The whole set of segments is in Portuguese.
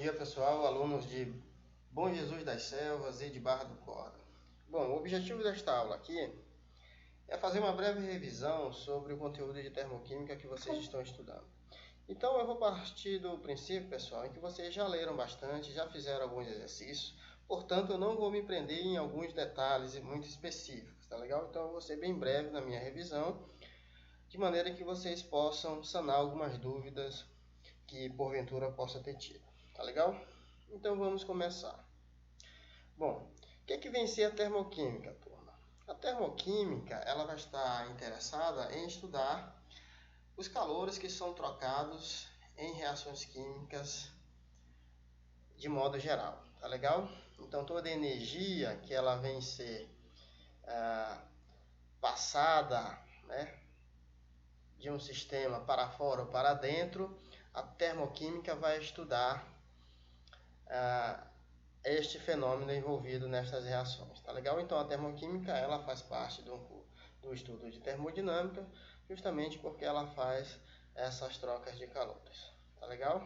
dia, pessoal, alunos de Bom Jesus das Selvas e de Barra do Corda. Bom, o objetivo desta aula aqui é fazer uma breve revisão sobre o conteúdo de termoquímica que vocês estão estudando. Então, eu vou partir do princípio, pessoal, em que vocês já leram bastante, já fizeram alguns exercícios, portanto, eu não vou me prender em alguns detalhes muito específicos, tá legal? Então, eu vou ser bem breve na minha revisão, de maneira que vocês possam sanar algumas dúvidas que porventura possa ter tido. Tá legal? Então vamos começar. Bom, o que vem ser a termoquímica, turma? A termoquímica, ela vai estar interessada em estudar os calores que são trocados em reações químicas de modo geral, tá legal? Então toda energia que ela vem ser passada, né, de um sistema para fora ou para dentro, a termoquímica vai estudar este fenômeno envolvido nestas reações, tá legal? Então a termoquímica ela faz parte do estudo de termodinâmica, justamente porque ela faz essas trocas de calores, tá legal?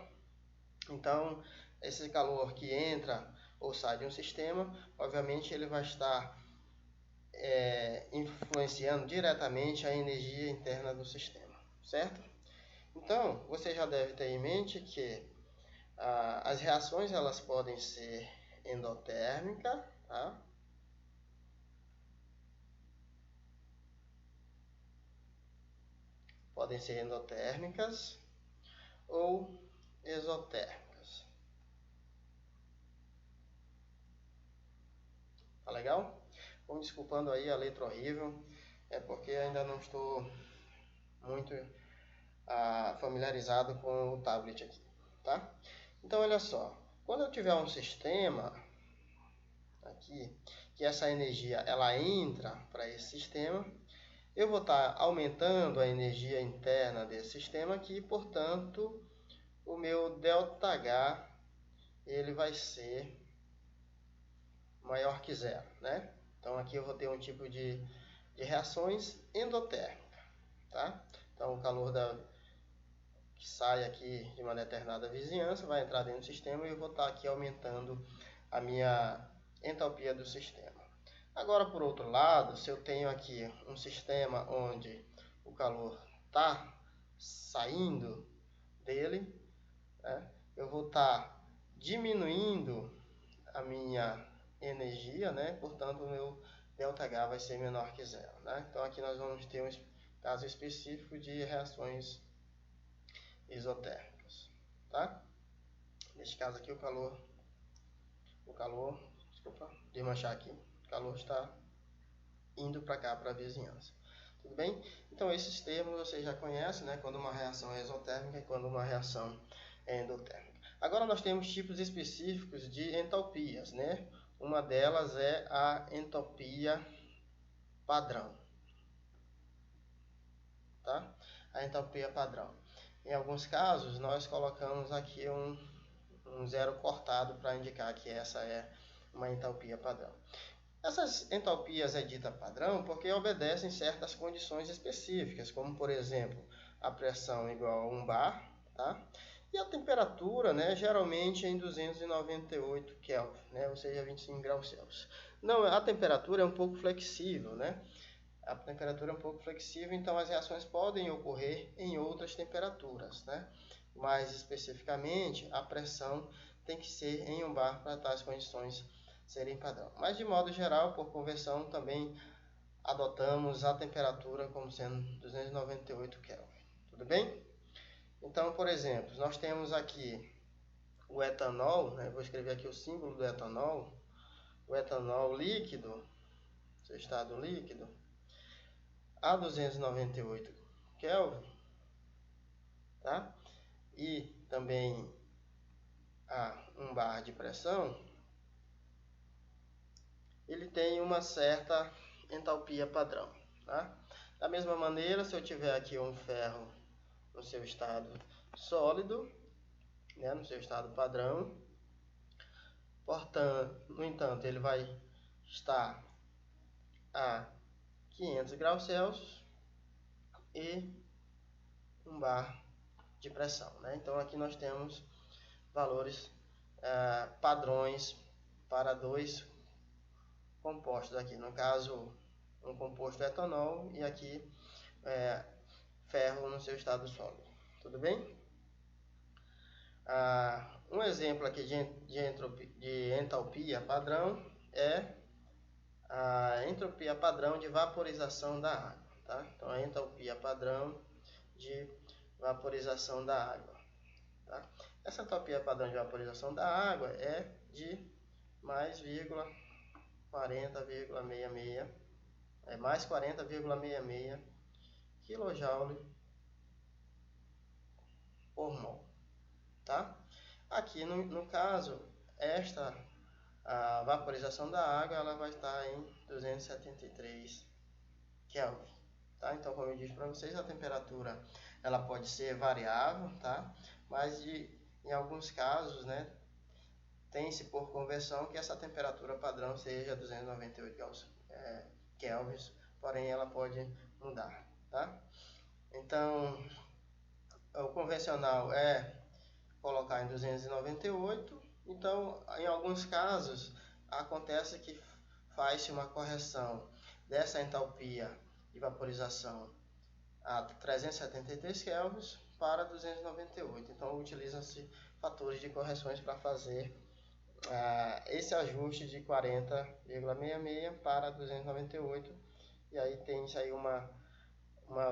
Então esse calor que entra ou sai de um sistema, obviamente ele vai estar influenciando diretamente a energia interna do sistema, certo? Então você já deve ter em mente que as reações elas podem ser endotérmicas, tá? Podem ser endotérmicas ou exotérmicas. Tá legal? Vou desculpando aí a letra horrível, é porque ainda não estou muito familiarizado com o tablet aqui, tá? Então olha só, quando eu tiver um sistema aqui, que essa energia ela entra para esse sistema, eu vou estar aumentando a energia interna desse sistema aqui, portanto, o meu ΔH ele vai ser maior que zero, né? Então aqui eu vou ter um tipo de reações endotérmicas, tá? Então o calor que sai aqui de uma determinada vizinhança vai entrar dentro do sistema e eu vou estar aqui aumentando a minha entalpia do sistema. Agora, por outro lado, se eu tenho aqui um sistema onde o calor está saindo dele, né, eu vou estar diminuindo a minha energia, né, portanto o meu ΔH vai ser menor que zero, né? Então aqui nós vamos ter um caso específico de reações exotérmicas, tá? Neste caso aqui o calor, desculpa, desmanchar aqui, o calor está indo para cá, para a vizinhança. Tudo bem? Então esses termos vocês já conhecem, né? Quando uma reação é exotérmica e quando uma reação é endotérmica. Agora nós temos tipos específicos de entalpias, né? Uma delas é a entalpia padrão, tá? A entalpia padrão. Em alguns casos nós colocamos aqui um zero cortado para indicar que essa é uma entalpia padrão. Essas entalpias é dita padrão porque obedecem certas condições específicas, como por exemplo, a pressão igual a 1 bar, tá? E a temperatura, né, geralmente em 298 Kelvin, né, ou seja, 25 graus Celsius. Não, a temperatura é um pouco flexível, né? A temperatura é um pouco flexível, então as reações podem ocorrer em outras temperaturas, né? Mais especificamente, a pressão tem que ser em 1 bar para tais condições serem padrão. Mas de modo geral, por conversão, também adotamos a temperatura como sendo 298 Kelvin. Tudo bem? Então, por exemplo, nós temos aqui o etanol, né? Vou escrever aqui o símbolo do etanol. O etanol líquido, seu estado líquido, a 298 Kelvin, tá? E também a 1 bar de pressão, ele tem uma certa entalpia padrão, tá? Da mesma maneira, se eu tiver aqui um ferro no seu estado sólido, né, no seu estado padrão, portanto, no entanto, ele vai estar a 500 graus Celsius e 1 bar de pressão, né? Então aqui nós temos valores padrões para dois compostos aqui, no caso um composto etanol e aqui ferro no seu estado sólido, tudo bem? Um exemplo aqui de entalpia padrão é a entropia padrão de vaporização da água, tá? Então a entalpia padrão de vaporização da água, tá? Essa entalpia padrão de vaporização da água é de mais 40,66 mais 40,66 kJ por mol, tá? Aqui no caso, a vaporização da água ela vai estar em 273 Kelvin, tá? Então, como eu disse para vocês, a temperatura ela pode ser variável, tá? Mas em alguns casos, né, tem-se por conversão que essa temperatura padrão seja 298 kelvins, porém ela pode mudar, tá? Então, o convencional é colocar em 298. Então, em alguns casos, acontece que faz-se uma correção dessa entalpia de vaporização a 373 kelvins para 298. Então, utilizam-se fatores de correções para fazer esse ajuste de 40,66 para 298. E aí tem-se aí uma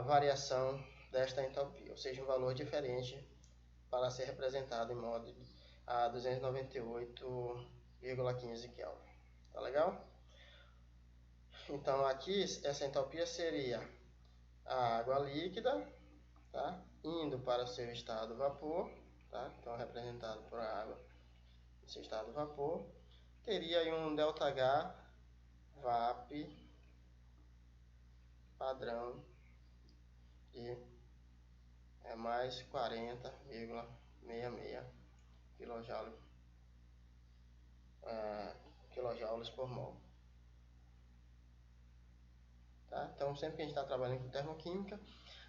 variação desta entalpia, ou seja, um valor diferente para ser representado em modo a 298,15 Kelvin. Tá legal? Então aqui essa entalpia seria a água líquida, tá? Indo para o seu estado vapor, tá? Então representado por água no seu estado vapor, teria aí um ΔH VAP padrão de mais 40,66 kJ por mol. Tá? Então, sempre que a gente está trabalhando com termoquímica,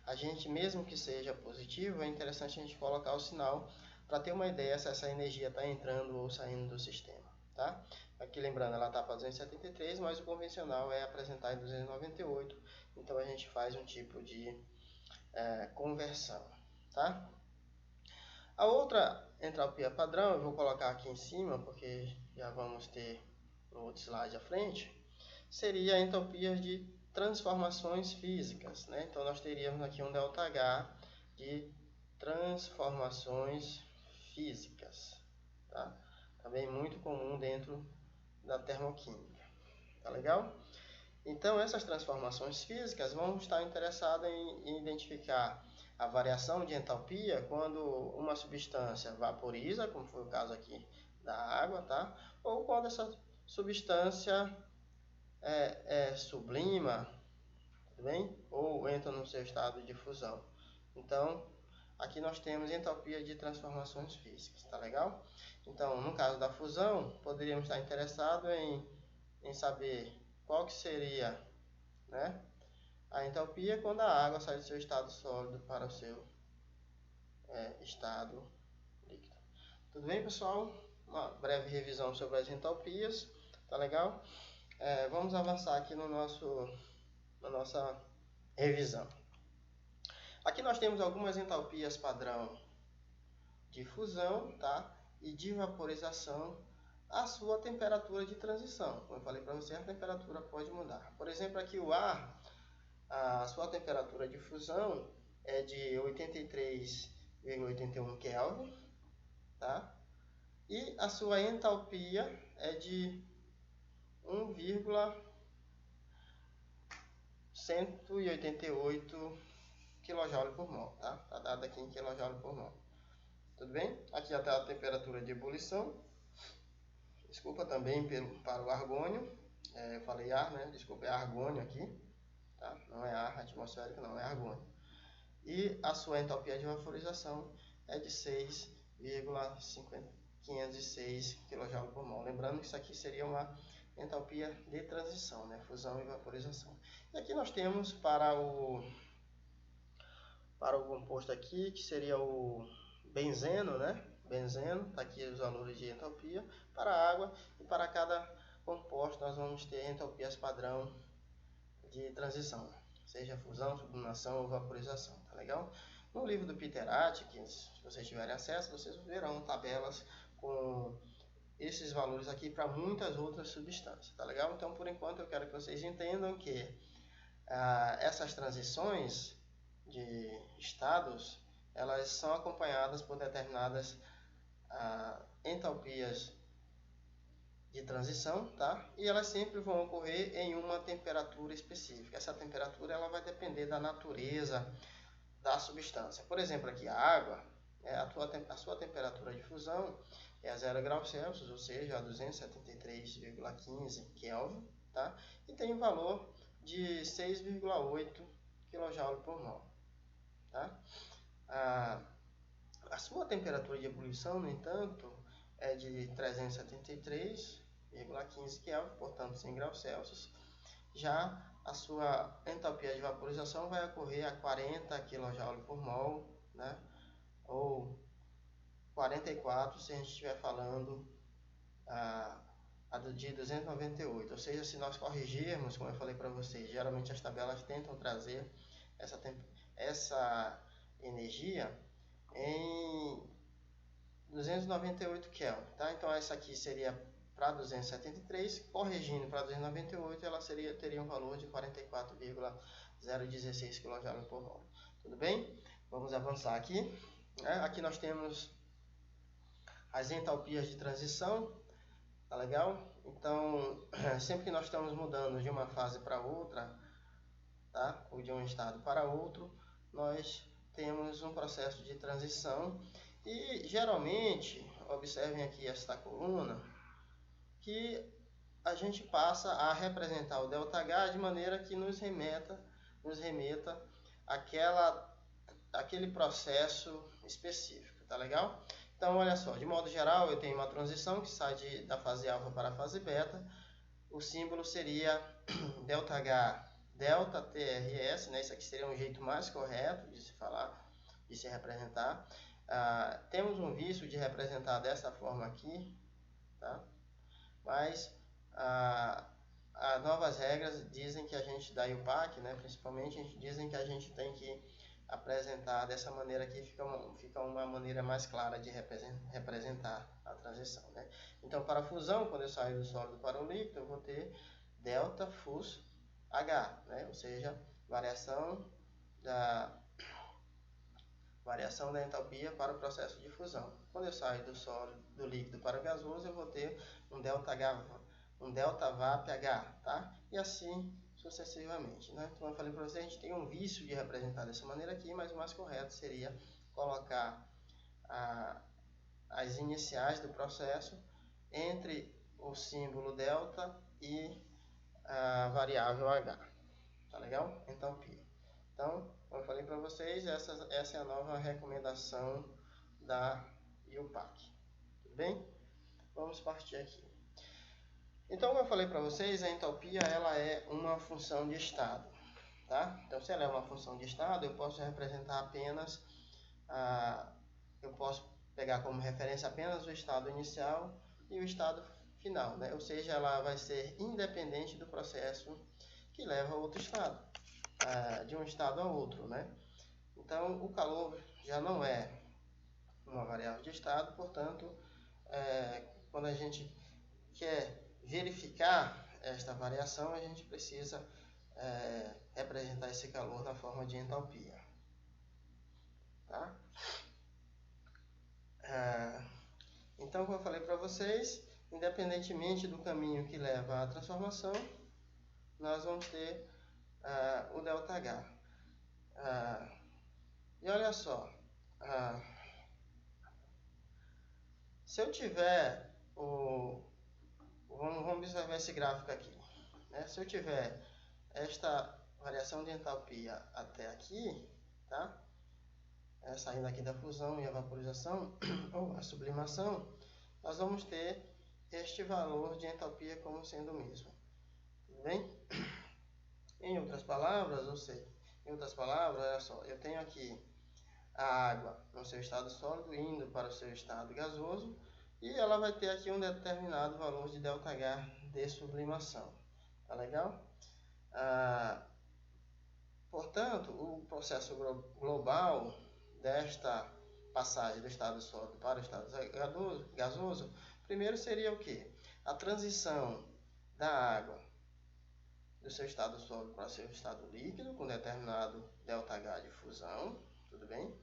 a gente, mesmo que seja positivo, é interessante a gente colocar o sinal para ter uma ideia se essa energia está entrando ou saindo do sistema. Tá? Aqui lembrando, ela está para 273, mas o convencional é apresentar em 298, então a gente faz um tipo de conversão. Tá? A outra entalpia padrão, eu vou colocar aqui em cima, porque já vamos ter no outro slide à frente, seria a entalpia de transformações físicas, né? Então nós teríamos aqui um ΔH de transformações físicas, tá? Também muito comum dentro da termoquímica, tá legal? Então essas transformações físicas vão estar interessadas em identificar a variação de entalpia quando uma substância vaporiza, como foi o caso aqui da água, tá? Ou quando essa substância sublima, tudo bem? Ou entra no seu estado de fusão. Então, aqui nós temos entalpia de transformações físicas, tá legal? Então, no caso da fusão, poderíamos estar interessados em saber qual que seria, né, a entalpia quando a água sai do seu estado sólido para o seu estado líquido. Tudo bem, pessoal? Uma breve revisão sobre as entalpias, tá legal? Vamos avançar aqui na nossa revisão. Aqui nós temos algumas entalpias padrão de fusão, tá? E de vaporização a sua temperatura de transição. Como eu falei para você, a temperatura pode mudar. Por exemplo, aqui o ar, a sua temperatura de fusão é de 83,81 Kelvin, tá? E a sua entalpia é de 1,188 kJ por mol, tá? Tá dado aqui em kJ por mol. Tudo bem? Aqui já está a temperatura de ebulição. Desculpa também para o argônio. Eu falei ar, né? Desculpa, é argônio aqui. Tá? Não é ar atmosférico, não, é argônio. E a sua entalpia de vaporização é de 6,506 kJ por mol. Lembrando que isso aqui seria uma entalpia de transição, né? Fusão e vaporização. E aqui nós temos para o composto aqui, que seria o benzeno, né? benzeno, está aqui os valores de entalpia para a água, e para cada composto nós vamos ter entalpias padrão de transição, seja fusão, sublimação ou vaporização, tá legal? No livro do Peter Atkins, se vocês tiverem acesso, vocês verão tabelas com esses valores aqui para muitas outras substâncias, tá legal? Então, por enquanto, eu quero que vocês entendam que essas transições de estados, elas são acompanhadas por determinadas entalpias de transição, tá? E elas sempre vão ocorrer em uma temperatura específica. Essa temperatura ela vai depender da natureza da substância. Por exemplo, aqui a água, a sua temperatura de fusão é a 0 graus Celsius, ou seja, a 273,15 Kelvin, tá? E tem um valor de 6,8 kJ por mol, tá? A sua temperatura de ebulição, no entanto, é de 373,15 Kelvin, portanto 100 graus Celsius. Já a sua entalpia de vaporização vai ocorrer a 40 kJ por mol, né? Ou 44 se a gente estiver falando de 298. Ou seja, se nós corrigirmos, como eu falei para vocês, geralmente as tabelas tentam trazer essa energia em 298 Kelvin, tá? Então essa aqui seria para 273, corrigindo para 298, ela teria um valor de 44,016 kJ por mol. Tudo bem? Vamos avançar aqui. Aqui nós temos as entalpias de transição, tá legal? Então, sempre que nós estamos mudando de uma fase para outra, tá? Ou de um estado para outro, nós temos um processo de transição. E geralmente, observem aqui esta coluna, que a gente passa a representar o ΔH de maneira que nos remeta àquele processo específico, tá legal? Então, olha só, de modo geral, eu tenho uma transição que sai da fase alfa para a fase beta. O símbolo seria ΔH, delta TRS, né? Isso aqui seria um jeito mais correto de se falar, de se representar. Temos um vício de representar dessa forma aqui, tá? Mas as novas regras dizem que a gente, da IUPAC, né, principalmente, dizem que a gente tem que apresentar dessa maneira aqui, fica uma maneira mais clara de representar a transição, né? Então, para a fusão, quando eu saio do sólido para o líquido, eu vou ter delta fus H, né? Ou seja, variação da entalpia para o processo de fusão. Quando eu saio do líquido para o gasoso, eu vou ter um delta VAP H, tá? E assim sucessivamente, né? Então eu falei para vocês, a gente tem um vício de representar dessa maneira aqui, mas o mais correto seria colocar as iniciais do processo entre o símbolo delta e a variável H, tá legal? Entalpia. Então, como eu falei para vocês, essa é a nova recomendação da IUPAC. Tudo bem? Vamos partir aqui. Então, como eu falei para vocês, a entalpia ela é uma função de estado, tá? Então, se ela é uma função de estado, eu posso representar apenas, eu posso pegar como referência apenas o estado inicial e o estado final, né? Ou seja, ela vai ser independente do processo que leva a outro estado, de um estado a outro, né? Então, o calor já não é uma variável de estado, portanto, quando a gente quer verificar esta variação, a gente precisa representar esse calor na forma de entalpia, tá? Então, como eu falei para vocês, independentemente do caminho que leva à transformação, nós vamos ter o ΔH. E olha só, se eu tiver vamos observar esse gráfico aqui, né? Se eu tiver esta variação de entalpia até aqui, tá? Saindo aqui da fusão e a vaporização ou a sublimação, nós vamos ter este valor de entalpia como sendo o mesmo. Tudo bem? Em outras palavras, olha só, eu tenho aqui a água no seu estado sólido, indo para o seu estado gasoso, e ela vai ter aqui um determinado valor de ΔH de sublimação. Tá legal? Portanto, o processo global desta passagem do estado sólido para o estado gasoso, primeiro seria o que? A transição da água do seu estado sólido para o seu estado líquido, com determinado ΔH de fusão, tudo bem?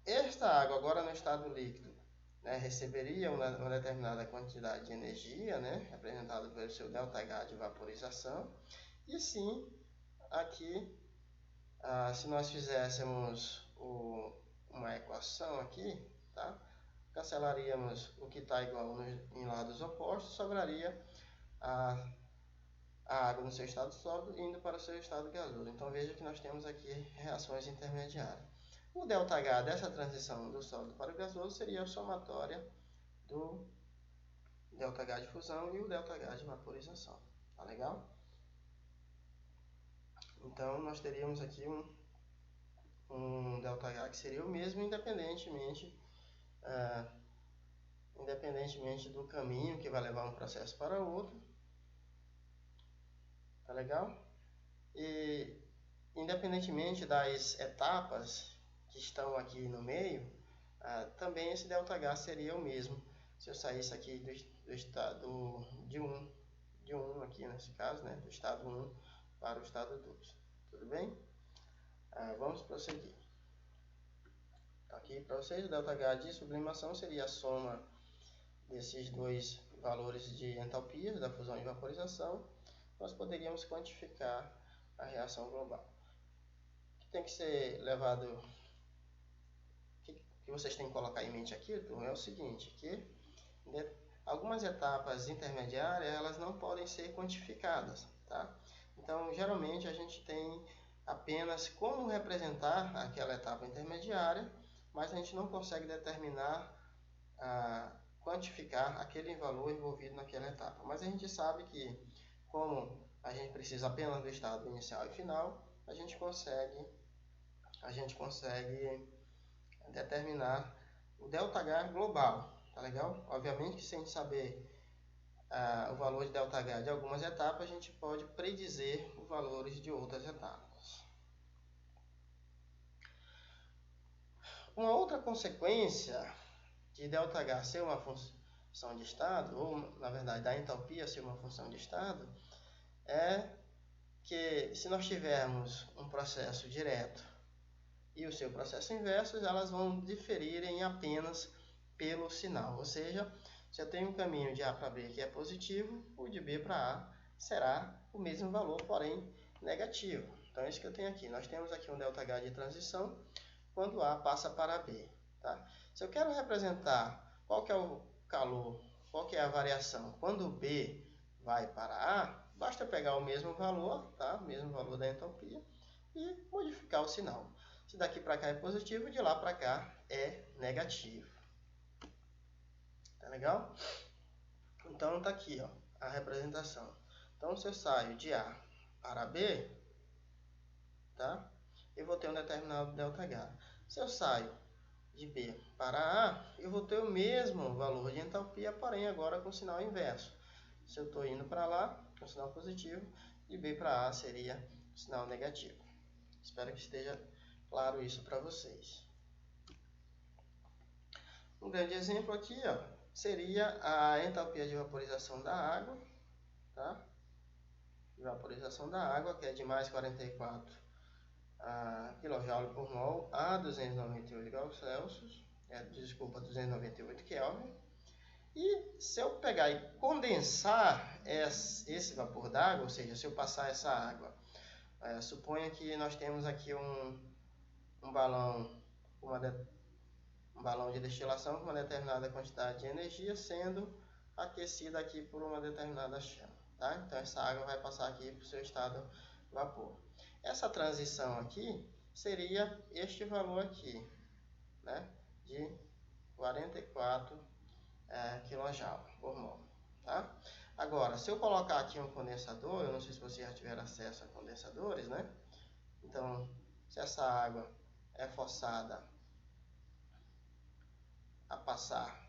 Esta água agora no estado líquido, né, receberia uma determinada quantidade de energia, né, representada pelo seu ΔH de vaporização, e sim, aqui, se nós fizéssemos uma equação aqui, tá? Cancelaríamos o que está igual em lados opostos, sobraria a água no seu estado sólido indo para o seu estado gasoso. Então veja que nós temos aqui reações intermediárias. O ΔH dessa transição do sólido para o gasoso seria a somatória do ΔH de fusão e o ΔH de vaporização. Tá legal? Então nós teríamos aqui um ΔH que seria o mesmo independentemente do caminho que vai levar um processo para outro. Tá legal? E independentemente das etapas que estão aqui no meio, também esse ΔH seria o mesmo se eu saísse aqui do estado de 1 aqui nesse caso, né, do estado 1 para o estado 2. Tudo bem? Vamos prosseguir. Aqui para vocês, o ΔH de sublimação seria a soma desses dois valores de entalpia da fusão e vaporização. Nós poderíamos quantificar a reação global. O que tem que ser levado, o que vocês têm que colocar em mente aqui, turma, é o seguinte, que algumas etapas intermediárias, elas não podem ser quantificadas, tá? Então, geralmente, a gente tem apenas como representar aquela etapa intermediária, mas a gente não consegue determinar, quantificar aquele valor envolvido naquela etapa. Mas a gente sabe que, como a gente precisa apenas do estado inicial e final, a gente consegue determinar o ΔH global, tá legal? Obviamente que sem saber o valor de ΔH de algumas etapas, a gente pode predizer os valores de outras etapas. Uma outra consequência de ΔH ser uma função de estado, ou na verdade da entalpia ser uma função de estado, é que se nós tivermos um processo direto e o seu processo inverso, elas vão diferir em apenas pelo sinal. Ou seja, se eu tenho um caminho de A para B que é positivo, o de B para A será o mesmo valor, porém negativo. Então é isso que eu tenho aqui. Nós temos aqui um ΔH de transição quando A passa para B. Tá? Se eu quero representar qual que é o calor, qual que é a variação quando B vai para A, basta pegar o mesmo valor, tá? O mesmo valor da entalpia, e modificar o sinal. Se daqui para cá é positivo, de lá para cá é negativo. Tá legal? Então tá aqui, ó, a representação. Então se eu saio de A para B, tá? Eu vou ter um determinado ΔH. Se eu saio de B para A, eu vou ter o mesmo valor de entalpia, porém agora com sinal inverso. Se eu estou indo para lá, com sinal positivo, de B para A seria sinal negativo. Espero que esteja claro isso para vocês. Um grande exemplo aqui, ó, seria a entalpia de vaporização da água, tá? Vaporização da água, que é de mais 44 kJ por mol a 298 graus Celsius, 298 Kelvin. E se eu pegar e condensar esse vapor d'água, ou seja, se eu passar essa água, suponha que nós temos aqui um balão de destilação com uma determinada quantidade de energia sendo aquecida aqui por uma determinada chama, tá? Então essa água vai passar aqui para o seu estado vapor. Essa transição aqui seria este valor aqui, né? De 44 kJ por mol, tá? Agora, se eu colocar aqui um condensador, eu não sei se vocês já tiveram acesso a condensadores, né? Então, se essa água é forçada a passar,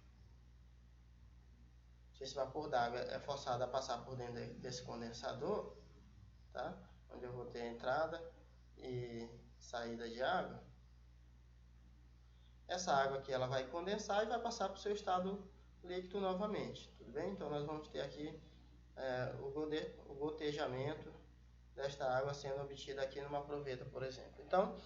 se esse vapor d'água é forçado a passar por dentro desse condensador, tá? Onde eu vou ter entrada e saída de água, essa água aqui ela vai condensar e vai passar para o seu estado líquido novamente, tudo bem? Então nós vamos ter aqui o gotejamento desta água sendo obtida aqui numa proveta, por exemplo. Então,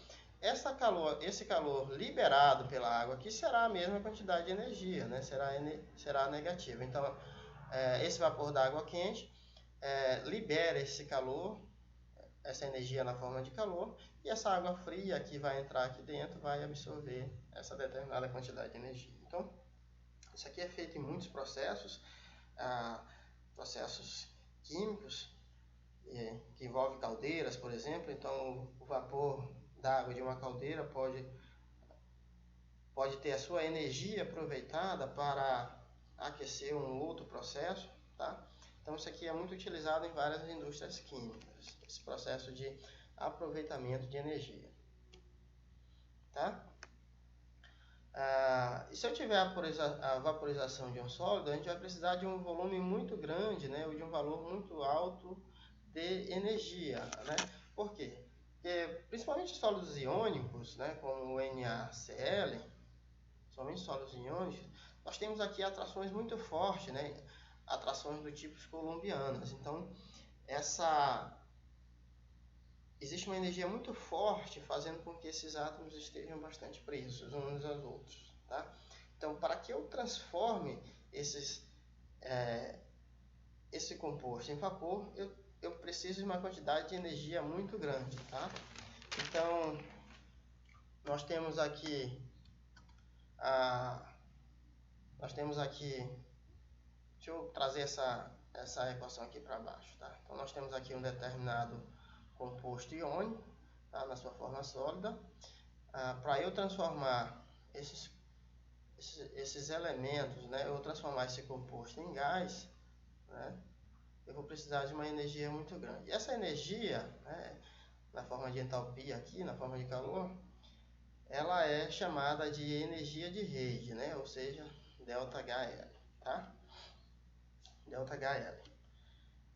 esse calor liberado pela água aqui será a mesma quantidade de energia, né? Será negativa. Então, esse vapor d'água quente libera esse calor, essa energia na forma de calor, e essa água fria que vai entrar aqui dentro vai absorver essa determinada quantidade de energia. Então, isso aqui é feito em muitos processos, processos químicos, que envolve caldeiras, por exemplo. Então, o vapor d'água de uma caldeira pode ter a sua energia aproveitada para aquecer um outro processo, tá? Então, isso aqui é muito utilizado em várias indústrias químicas, esse processo de aproveitamento de energia, tá? E se eu tiver a vaporização de um sólido, a gente vai precisar de um volume muito grande, né, ou de um valor muito alto de energia, né? Por quê? Porque, principalmente sólidos iônicos, né, como o NaCl, somente sólidos iônicos, nós temos aqui atrações muito fortes, né, atrações do tipo coulombianas. Então, existe uma energia muito forte fazendo com que esses átomos estejam bastante presos uns aos outros, tá? Então, para que eu transforme esse composto em vapor, eu preciso de uma quantidade de energia muito grande, tá? Então, nós temos aqui deixa eu trazer essa equação aqui para baixo, tá? Então, nós temos aqui um determinado composto iônico, tá, na sua forma sólida. Para eu transformar esses elementos, né, eu transformar esse composto em gás, né, eu vou precisar de uma energia muito grande. E essa energia, né, na forma de entalpia aqui, na forma de calor, ela é chamada de energia de rede, né, ou seja, ΔHL, tá? ΔHL.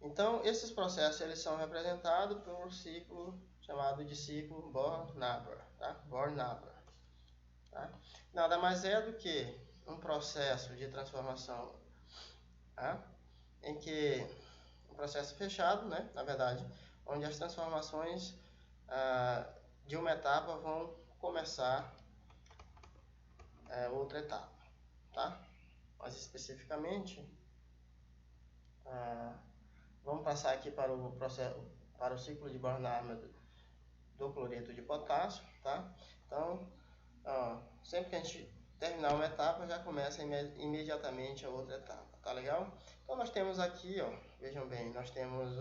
Então, esses processos eles são representados por um ciclo chamado de ciclo Bohr-Naber, tá? Bohr-Naber, tá? Nada mais é do que um processo de transformação, tá? Em que um processo fechado, né? Na verdade, onde as transformações de uma etapa vão começar outra etapa, tá? Mais especificamente, vamos passar aqui para o ciclo de Bohr-Naber do cloreto de potássio, tá? Então, sempre que a gente terminar uma etapa, já começa imediatamente a outra etapa, tá legal? Então, nós temos aqui, vejam bem, nós temos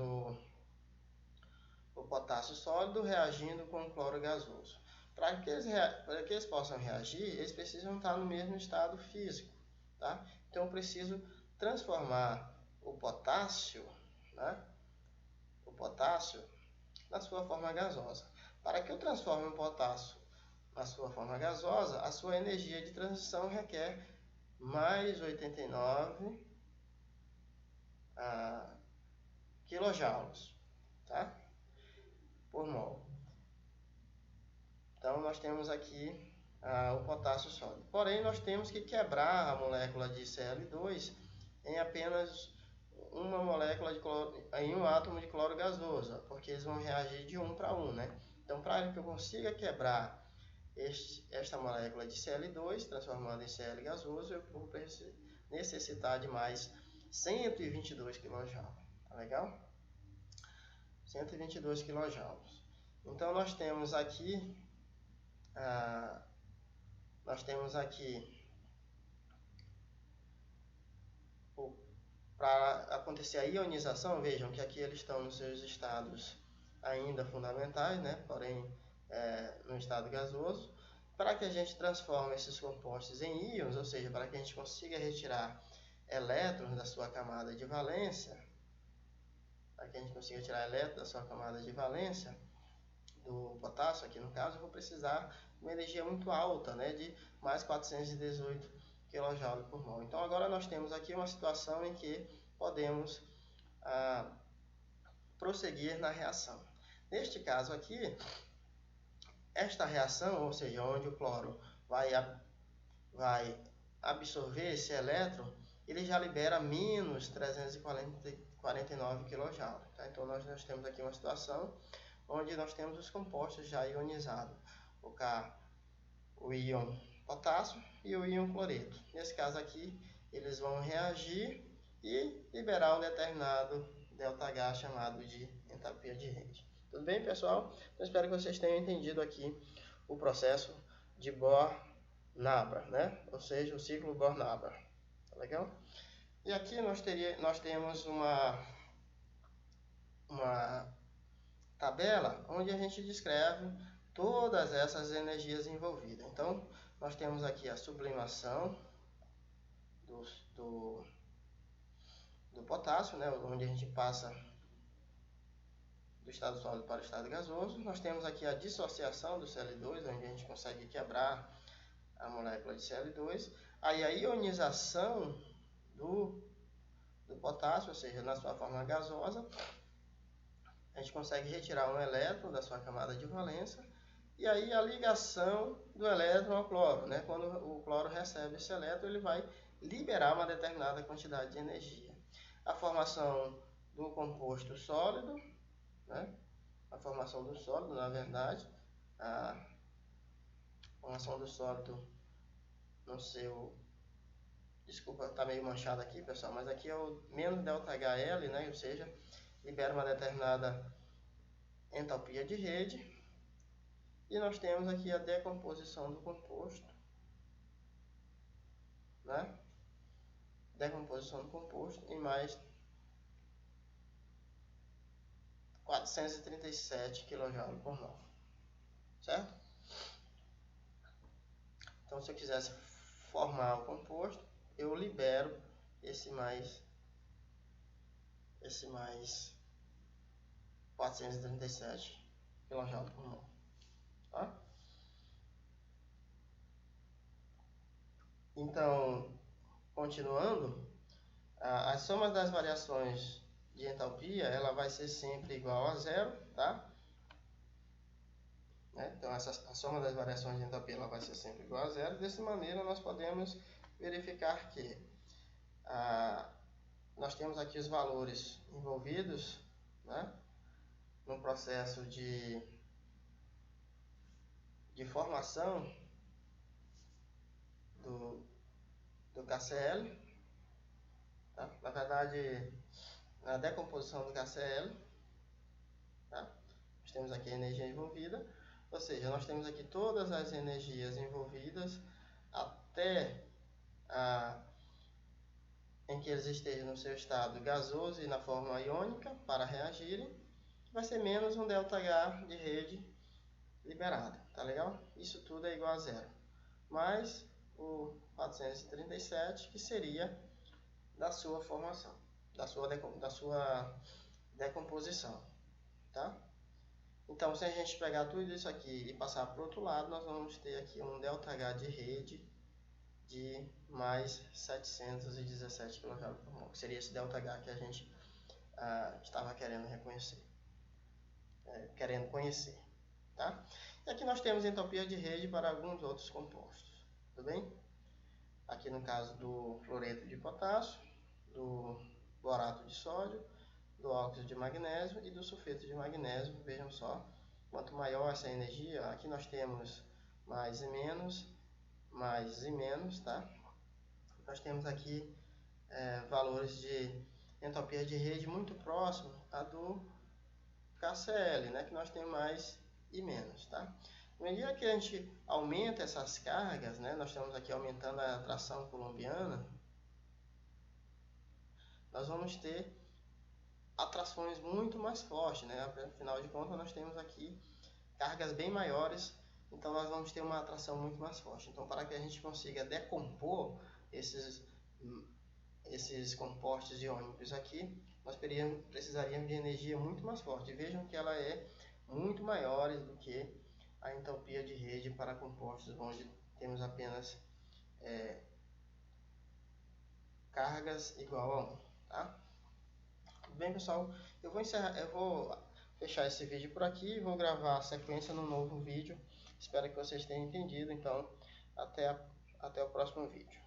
o potássio sólido reagindo com o cloro gasoso. Para que eles possam reagir, eles precisam estar no mesmo estado físico, tá? Então, eu preciso transformar o potássio, né? O potássio na sua forma gasosa. Para que eu transforme o potássio na sua forma gasosa, a sua energia de transição requer mais 89 quilojoules, tá? Por mol. Então, nós temos aqui o potássio sólido. Porém, nós temos que quebrar a molécula de Cl2 em apenas uma molécula em um átomo de cloro gasoso, porque eles vão reagir de 1 para 1, né? Então, para que eu consiga quebrar esta molécula de Cl2, transformando em Cl gasoso, eu vou necessitar de mais 122 kJ, tá legal? 122 kJ. Então, nós temos aqui para acontecer a ionização, vejam que aqui eles estão nos seus estados ainda fundamentais, né? Porém, no estado gasoso. Para que a gente transforme esses compostos em íons, ou seja, para que a gente consiga retirar elétrons da sua camada de valência, do potássio, aqui no caso, eu vou precisar de uma energia muito alta, né, de mais 418 kJ por mol. Então agora nós temos aqui uma situação em que podemos prosseguir na reação. Neste caso aqui, esta reação, ou seja, onde o cloro vai absorver esse elétron, ele já libera menos 349 kJ. Tá? Então nós temos aqui uma situação onde nós temos os compostos já ionizados, o íon potássio e o íon cloreto. Nesse caso aqui, eles vão reagir e liberar um determinado ΔH chamado de entalpia de rede. Tudo bem, pessoal? Então, espero que vocês tenham entendido aqui o processo de Bohr-Nabar, né? Ou seja, o ciclo Bohr-Nabar. Tá legal? E aqui nós temos uma tabela onde a gente descreve todas essas energias envolvidas. Então, nós temos aqui a sublimação do potássio, né, onde a gente passa do estado sólido para o estado gasoso. Nós temos aqui a dissociação do Cl2, onde a gente consegue quebrar a molécula de Cl2. Aí a ionização do potássio, ou seja, na sua forma gasosa, a gente consegue retirar um elétron da sua camada de valência. E aí a ligação do elétron ao cloro, né? Quando o cloro recebe esse elétron, ele vai liberar uma determinada quantidade de energia. A formação do composto sólido, né? A formação do sólido, na verdade, a formação do sólido no seu... Desculpa, está meio manchado aqui, pessoal, mas aqui é o menos ΔHL, né? Ou seja, libera uma determinada entalpia de rede. E nós temos aqui a decomposição do composto, né? Decomposição do composto em mais 437 kJ por mol, certo? Então, se eu quisesse formar o composto, eu libero esse mais 437 kJ por mol, tá? Então, continuando, a soma das variações de entalpia, ela vai ser sempre igual a zero, tá? Então, a soma das variações de entalpia ela vai ser sempre igual a zero. Dessa maneira, nós podemos verificar que nós temos aqui os valores envolvidos, né, no processo de formação do KCl, tá? Na verdade, na decomposição do KCl, tá? Nós temos aqui a energia envolvida, ou seja, nós temos aqui todas as energias envolvidas até em que eles estejam no seu estado gasoso e na forma iônica para reagirem, vai ser menos um ΔH de rede liberado, tá legal? Isso tudo é igual a zero, mais o 437, que seria da sua formação, da sua decomposição, tá? Então, se a gente pegar tudo isso aqui e passar para o outro lado, nós vamos ter aqui um ΔH de rede de mais 717 kJ por mol, que seria esse ΔH que a gente estava querendo conhecer, tá? E aqui nós temos entropia de rede para alguns outros compostos, tudo bem? Aqui no caso do fluoreto de potássio, do borato de sódio, do óxido de magnésio e do sulfeto de magnésio. Vejam só, quanto maior essa energia, aqui nós temos mais e menos, tá? Nós temos aqui valores de entropia de rede muito próximo a do KCl, né? Que nós temos mais e menos, tá? Na medida que a gente aumenta essas cargas, né? Nós estamos aqui aumentando a atração coulombiana, nós vamos ter atrações muito mais fortes, né? Afinal de contas, nós temos aqui cargas bem maiores, então nós vamos ter uma atração muito mais forte. Então, para que a gente consiga decompor esses compostos iônicos aqui, nós precisaríamos de energia muito mais forte. Vejam que ela é muito maior do que a entalpia de rede para compostos onde temos apenas cargas igual a 1, tá? Bem, pessoal, eu vou fechar esse vídeo por aqui e vou gravar a sequência no novo vídeo. Espero que vocês tenham entendido, então até o próximo vídeo.